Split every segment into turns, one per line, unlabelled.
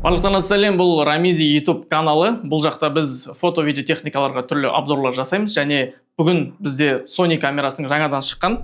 Барлықтарыңызға сәлем, бұл Рамизи YouTube каналы. Бұл жақта біз фото-видео техникаларға түрлі обзорлар жасаймыз, және бүгін бізде Sony камерасының жаңадан шыққан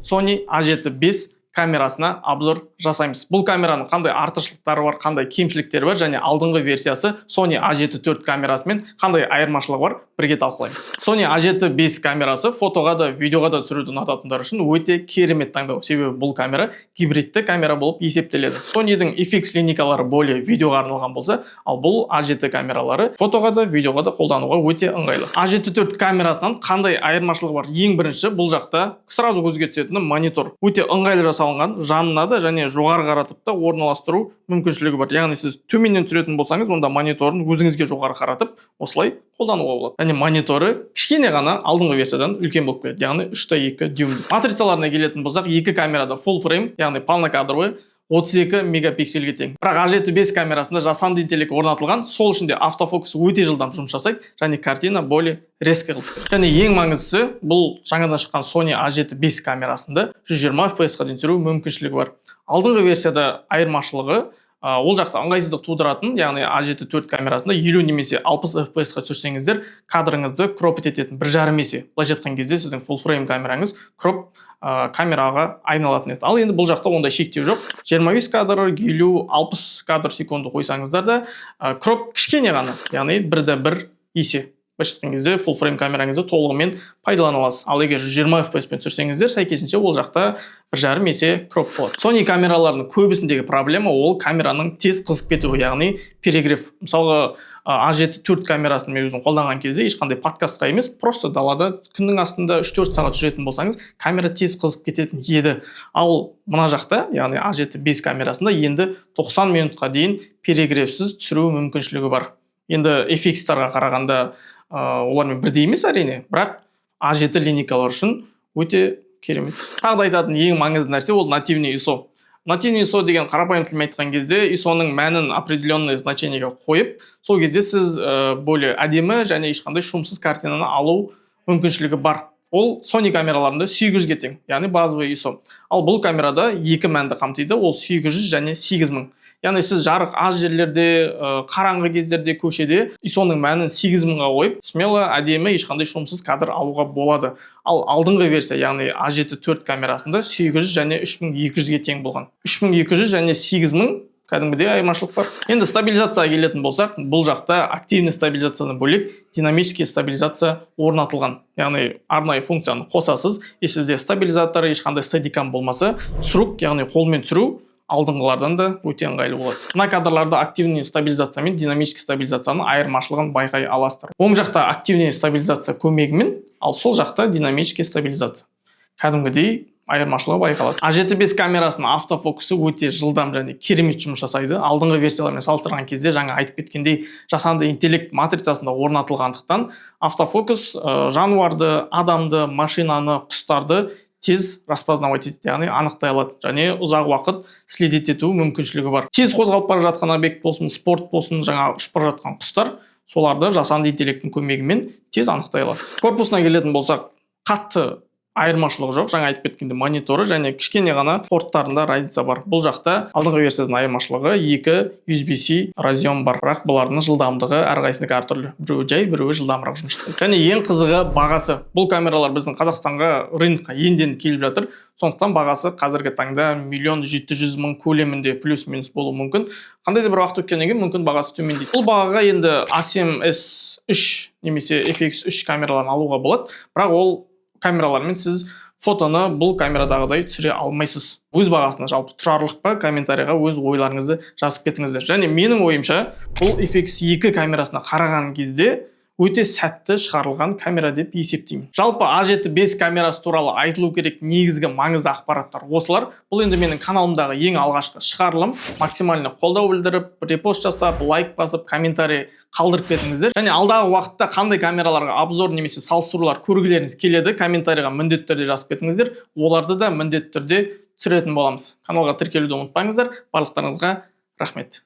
Sony A7-5 камерасына обзор жасаймыз. Бұл камераның қандай артықшылықтары бар, қандай кемшіліктері бар, және алдыңғы версиясы Sony A7 IV камерасымен қандай айырмашылығы бар, бірге талқылаймыз. Sony A7-5 камерасы фотоға да, видеоға да түсіруді ұнататындар үшін өте керемет таңдау. Себебі бұл камера гибридті камера болып есептеледі. Sony'дің FX линейкалары более видеоға арналған болса, ал бұл A7 камералары фотоға да, видеоға да қолдануға өте ыңғайлы. A7 IV камерасынан қандай айырмашылығы бар? Ең бірінші, бұл жақта сразу көзге түсетіні монитор. Өте ыңғайлы жасалынған, жанына да және жоғары қаратып та орналастыру мүмкіншілігі бар. Яғни сіз төменнен түсіретін болсаңыз, онда мониторын өзіңізге жоғары қаратып, осылай қолдануға болады. Және мониторы кішкене ғана алдыңғы версиядан үлкен болып келеді, яғни 3.2 дюйм. Матрицаларына келетін болсақ, екі камерада full frame, яғни полнокадровый 32 мегапиксельге тең. Бірақ A7-5 камерасында жасанды интеллект орнатылған, сол үшін де автофокус өте жылдам жұмыс жасайды, және картина более резко қылып береді. Және ең маңыздысы, бұл жаңадан шыққан Sony A7-5 камерасында 120 FPS-қа дейін түсіру мүмкіншілігі бар. Алдыңғы версияда айырмашылығы ол жақта ыңғайсыздық тудыратын, яғни A7 IV камерасында 50 немесе 60 FPS-қа түсірсеңіздер, кадрыңызды кроп ететін 1,5 есе. Былайша айтқан кезде сіздің full frame камераңыз кроп камераға айналатын еді. Ал енді бұл жақта ондай шектеу жоқ. 25 кадр, 50-60 кадр секунды қойсаңыздар да, кроп кішкене ғана, яғни 1,1 есе. Былайша айтқан кезде full frame камераңызды толығымен пайдалана аласыз. Ал егер 120 FPS-пен түсірсеңіздер, сәйкесінше ол жақта 1,5 есе кроп болады. Sony камераларының көбісіндегі проблема ол камераның тез қызып кетуі, яғни перегрев. Мысалға A7 IV камерасын мен өзім қолданған кезде ешқандай подкастқа емес, просто далада күннің астында 3-4 сағат жүретін болсаңыз, камера тез қызып кететін еді. Ал мына жақта, яғни A7-5 камерасында енді 90 минутқа дейін перегревсіз түсіру мүмкіншілігі бар. Енді FX-тарға қарағанда олармен бірдей емес әрине, бірақ A7 линейкалар үшін өте керемет. Тағы да айтатын ең маңызды нәрсе ол нативный ISO. Нативный ISO деген қарапайым тілмен айтқан кезде ISO-ның мәнін определенный значениеге қойып, сол кезде сіз более әдемі және ешқандай шумсыз картинаны алу мүмкіншілігі бар. Ол Sony камераларында 800-ге тең, яғни базовый ISO. Ал бұл камерада екі мәнді қамтиды, ол 800 және 8000. Яғни сіз жарық аз жерлерде, қараңғы кездерде, көшеде ISO-ның мәнін 8000-ға қойып, смело, әдемі, ешқандай шумсыз кадр алуға болады. Ал алдыңғы версия, яғни A7 IV камерасында 800 және 3200-ге тең болған. 3200 және 8000 кәдімгідей айырмашылық бар. Енді стабилизацияға келетін болсақ, бұл жақта активный стабилизациядан бөлек динамический стабилизация орнатылған. Яғни арнайы функцияны қосасыз, сізде стабилизатор ешқандай стадикам болмаса, түсіру, яғни қолмен түсіру алдыңғылардан да өте ыңғайлы болады. Мына кадрларда активный стабилизация мен динамический стабилизацияның айырмашылығын байқай аласыздар. Оң жақта активный стабилизация көмегімен, ал сол жақта динамический стабилизация. Кәдімгідей айырмашылығы байқалады. A7-5 камерасының автофокусы өте жылдам және керемет жұмыс жасайды. Алдыңғы версиялармен салыстырған кезде жаңа айтып кеткендей жасанды интеллект матрицасында орнатылғандықтан автофокус жануарды, адамды, машинаны, құстарды тез распознавать етеді, яғни анықтай алады, және ұзақ уақыт следить ету мүмкіншілігі бар. Тез қозғалып бара жатқан объект болсын, спорт болсын, жаңа ұшып бара жатқан құстар, соларды жасанды интеллекттің көмегімен тез анықтай алады. Корпусына келетін болсақ, қатты айырмашылығы жоқ, жаңа айтып кеткенде мониторы және кішкене ғана порттарында разница бар. Бұл жақта алдыңғы версиядан айырмашылығы 2 USB-C разъем бар, бірақ бұлардың жылдамдығы әрқайсысынікі әртүрлі. Біреуі жай, біреуі жылдамырақ жұмыс жасайды. Және ең қызығы бағасы. Бұл камералар біздің Қазақстанға рынокқа енді келіп жатыр. Сондықтан бағасы қазіргі таңда 1,700,000 көлемінде плюс-минус болуы мүмкін. Қандай да бір уақыт өткеннен кейін мүмкін бағасы төмендейді. Бұл бағаға енді A7S3 немесе FX3 камераларын алуға болады, бірақ ол камералармен сіз фотоны бұл камерадағыдай түсіре алмайсыз. Өз бағасына жалпы тұрарлық па, комментарийға өз ойларыңызды жазып кетіңіздер. Және менің ойымша, бұл FX2 камерасына қараған кезде өте сәтті шығарылған камера деп есептеймін. Жалпы A7-5 камерасы туралы айтылу керек негізгі маңызды ақпараттар осылар. Бұл енді менің каналымдағы ең алғашқы шығарылым. Максимально қолдау білдіріп, репост жасап, лайк басып, комментарий қалдырып кетіңіздер. Және алдағы уақытта қандай камераларға обзор немесе салыстырулар көргілеріңіз келеді, комментарийға міндетті түрде жазып кетіңіздер. Оларды да міндетті түрде түсіретін боламыз. Каналға тіркелуді ұмытпаңыздар. Барлықтарыңызға рахмет.